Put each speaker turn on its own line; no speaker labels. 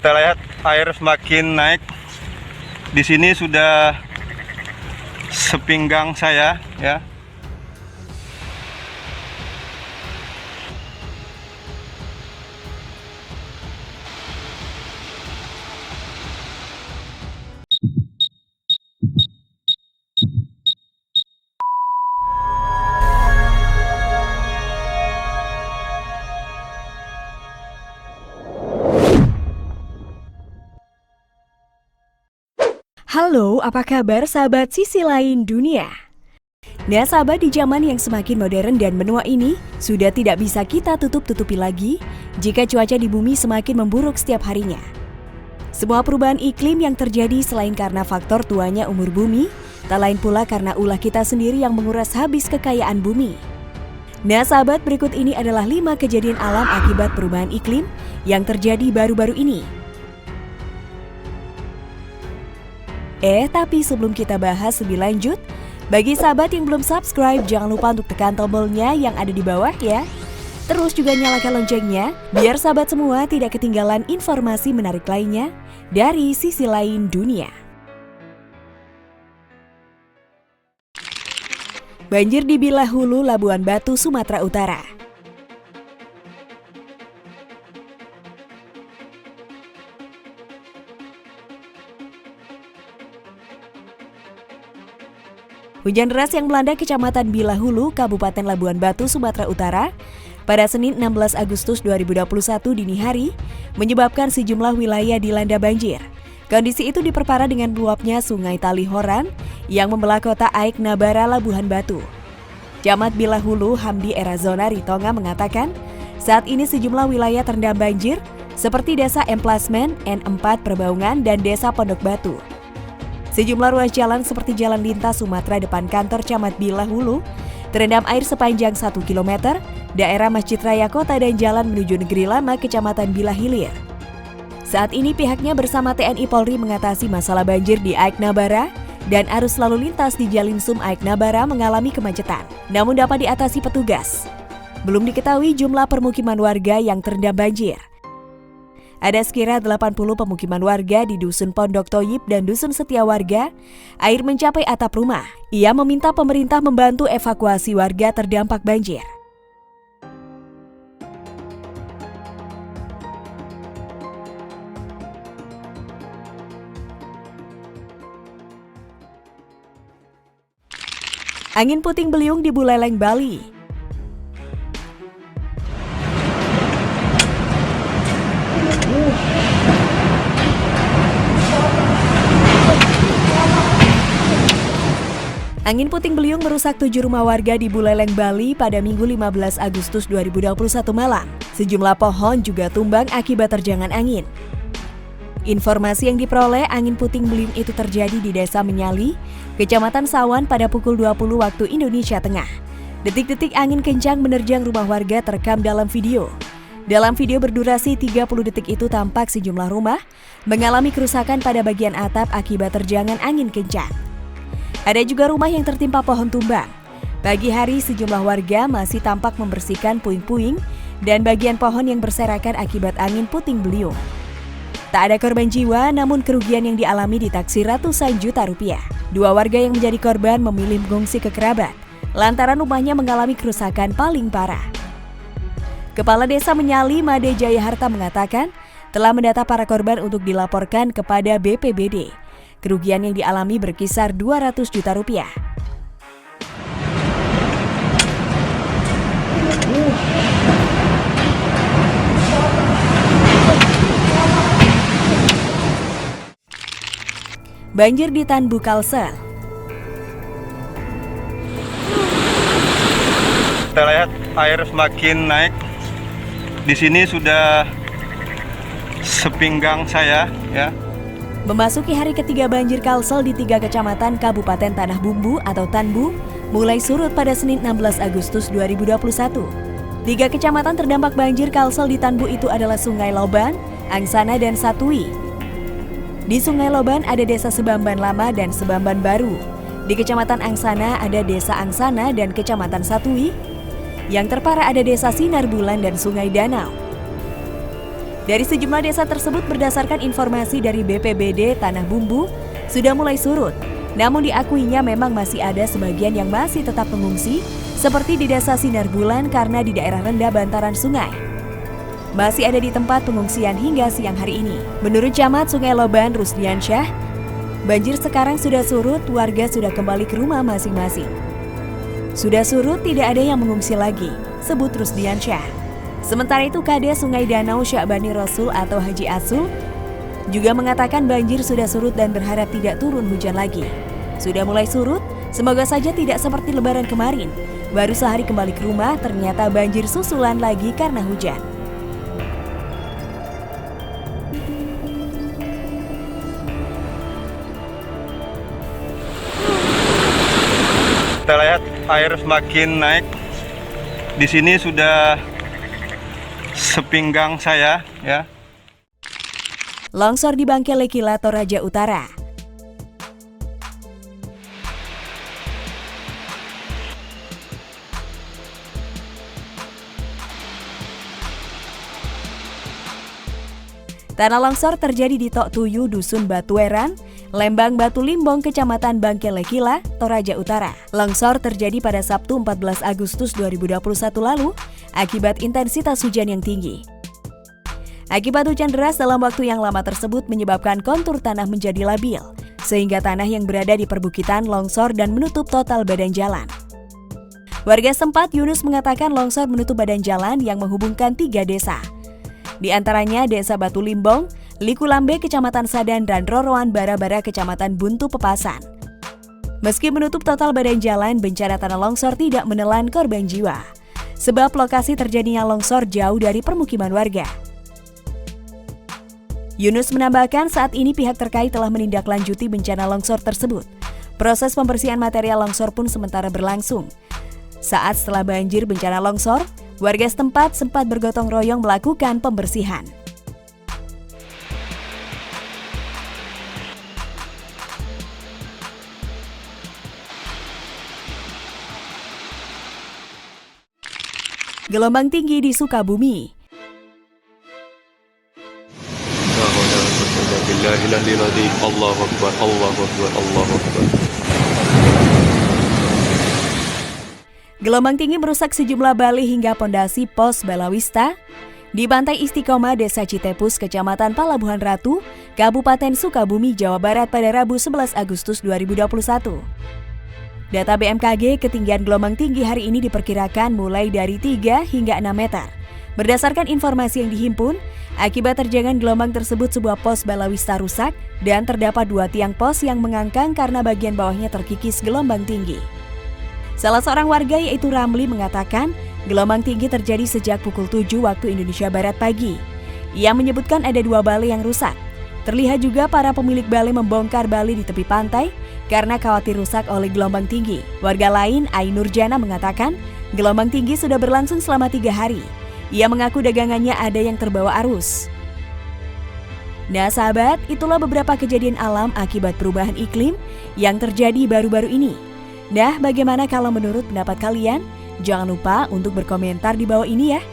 Kita lihat air semakin naik. Di sini sudah sepinggang saya ya.
Halo, apa kabar sahabat sisi lain dunia? Nah sahabat, di zaman yang semakin modern dan menua ini, sudah tidak bisa kita tutup-tutupi lagi jika cuaca di bumi semakin memburuk setiap harinya. Semua perubahan iklim yang terjadi selain karena faktor tuanya umur bumi, tak lain pula karena ulah kita sendiri yang menguras habis kekayaan bumi. Nah sahabat, berikut ini adalah 5 kejadian alam akibat perubahan iklim yang terjadi baru-baru ini. Tapi sebelum kita bahas lebih lanjut, bagi sahabat yang belum subscribe, jangan lupa untuk tekan tombolnya yang ada di bawah ya. Terus juga nyalakan loncengnya, biar sahabat semua tidak ketinggalan informasi menarik lainnya dari sisi lain dunia. Banjir di Bilahulu, Labuan Batu, Sumatera Utara. Hujan deras yang melanda Kecamatan Bilahulu, Kabupaten Labuan Batu, Sumatera Utara pada Senin 16 Agustus 2021 dini hari menyebabkan sejumlah wilayah dilanda banjir. Kondisi itu diperparah dengan meluapnya Sungai Talihoran yang membelah kota Aik Nabara, Labuhan Batu. Camat Bilahulu, Hamdi Erazona Ritonga mengatakan, saat ini sejumlah wilayah terendam banjir seperti Desa Emplasmen, N4 Perbaungan, dan Desa Pondok Batu. Sejumlah ruas jalan seperti Jalan Lintas Sumatera depan kantor Camat Bilahulu terendam air sepanjang 1 km, daerah Masjid Raya Kota dan jalan menuju Negeri Lama Kecamatan Bilahilir. Saat ini pihaknya bersama TNI Polri mengatasi masalah banjir di Aik Nabara dan arus lalu lintas di Jalinsum Aik Nabara mengalami kemacetan, namun dapat diatasi petugas. Belum diketahui jumlah permukiman warga yang terendam banjir. Ada sekira 80 pemukiman warga di Dusun Pondok Toyib dan Dusun Setia Warga, air mencapai atap rumah. Ia meminta pemerintah membantu evakuasi warga terdampak banjir. Angin puting beliung di Buleleng, Bali. Angin puting beliung merusak 7 rumah warga di Buleleng, Bali pada Minggu 15 Agustus 2021 malam. Sejumlah pohon juga tumbang akibat terjangan angin. Informasi yang diperoleh, angin puting beliung itu terjadi di Desa Menyali, Kecamatan Sawan pada pukul 20 waktu Indonesia Tengah. Detik-detik angin kencang menerjang rumah warga terekam dalam video. Dalam video berdurasi 30 detik itu tampak sejumlah rumah mengalami kerusakan pada bagian atap akibat terjangan angin kencang. Ada juga rumah yang tertimpa pohon tumbang. Pagi hari sejumlah warga masih tampak membersihkan puing-puing dan bagian pohon yang berserakan akibat angin puting beliung. Tak ada korban jiwa, namun kerugian yang dialami ditaksir ratusan juta rupiah. 2 warga yang menjadi korban memilih mengungsi ke kerabat, lantaran rumahnya mengalami kerusakan paling parah. Kepala Desa Menyali, Made Jaya Harta mengatakan, telah mendata para korban untuk dilaporkan kepada BPBD. Kerugian yang dialami berkisar 200 juta rupiah. Banjir di Tanbu, Kalsel.
Kita lihat air semakin naik. Di sini sudah sepinggang saya ya.
Memasuki hari ketiga banjir Kalsel di 3 kecamatan Kabupaten Tanah Bumbu atau Tanbu mulai surut pada Senin 16 Agustus 2021. 3 kecamatan terdampak banjir Kalsel di Tanbu itu adalah Sungai Loban, Angsana, dan Satui. Di Sungai Loban ada Desa Sebamban Lama dan Sebamban Baru. Di Kecamatan Angsana ada Desa Angsana dan Kecamatan Satui. Yang terparah ada Desa Sinar Bulan dan Sungai Danau. Dari sejumlah desa tersebut berdasarkan informasi dari BPBD Tanah Bumbu sudah mulai surut. Namun diakuinya memang masih ada sebagian yang masih tetap mengungsi seperti di Desa Sinar Bulan karena di daerah rendah bantaran sungai. Masih ada di tempat pengungsian hingga siang hari ini. Menurut Camat Sungai Loban Rusdiansyah, banjir sekarang sudah surut, warga sudah kembali ke rumah masing-masing. Sudah surut, tidak ada yang mengungsi lagi, sebut Rusdiansyah. Sementara itu Kades Sungai Danau Syakbani Rasul atau Haji Asul juga mengatakan banjir sudah surut dan berharap tidak turun hujan lagi. Sudah mulai surut, semoga saja tidak seperti lebaran kemarin. Baru sehari kembali ke rumah, ternyata banjir susulan lagi karena hujan.
Kita lihat air semakin naik. Di sini sudah sepinggang saya, ya.
Longsor di Bangke Lekila, Toraja Utara. Tanah longsor terjadi di Tok Tuyu, Dusun Batueran, Lembang Batu Limbong, Kecamatan Bangke Lekila, Toraja Utara. Longsor terjadi pada Sabtu 14 Agustus 2021 lalu akibat intensitas hujan yang tinggi. Akibat hujan deras dalam waktu yang lama tersebut menyebabkan kontur tanah menjadi labil, sehingga tanah yang berada di perbukitan longsor dan menutup total badan jalan. Warga setempat Yunus mengatakan longsor menutup badan jalan yang menghubungkan 3 desa. Di antaranya Desa Batu Limbong, Likulambe Kecamatan Sadan dan Roroan Bara-Bara Kecamatan Buntu Pepasan. Meski menutup total badan jalan, bencana tanah longsor tidak menelan korban jiwa, sebab lokasi terjadinya longsor jauh dari permukiman warga. Yunus menambahkan saat ini pihak terkait telah menindaklanjuti bencana longsor tersebut. Proses pembersihan material longsor pun sementara berlangsung. Saat setelah banjir bencana longsor, warga setempat sempat bergotong royong melakukan pembersihan. Gelombang tinggi di Sukabumi. Gelombang tinggi merusak sejumlah bali hingga pondasi pos Balawista di Pantai Istiqomah Desa Citepus, Kecamatan Palabuhan Ratu, Kabupaten Sukabumi, Jawa Barat pada Rabu 11 Agustus 2021. Data BMKG, ketinggian gelombang tinggi hari ini diperkirakan mulai dari 3 hingga 6 meter. Berdasarkan informasi yang dihimpun, akibat terjangan gelombang tersebut sebuah pos Balawista rusak dan terdapat 2 tiang pos yang mengangkang karena bagian bawahnya terkikis gelombang tinggi. Salah seorang warga yaitu Ramli mengatakan gelombang tinggi terjadi sejak pukul 7 waktu Indonesia Barat pagi. Ia menyebutkan ada 2 bali yang rusak. Terlihat juga para pemilik bali membongkar bali di tepi pantai karena khawatir rusak oleh gelombang tinggi. Warga lain, Ainur Jana, mengatakan gelombang tinggi sudah berlangsung selama 3 hari. Ia mengaku dagangannya ada yang terbawa arus. Nah sahabat, itulah beberapa kejadian alam akibat perubahan iklim yang terjadi baru-baru ini. Nah, bagaimana kalau menurut pendapat kalian? Jangan lupa untuk berkomentar di bawah ini ya.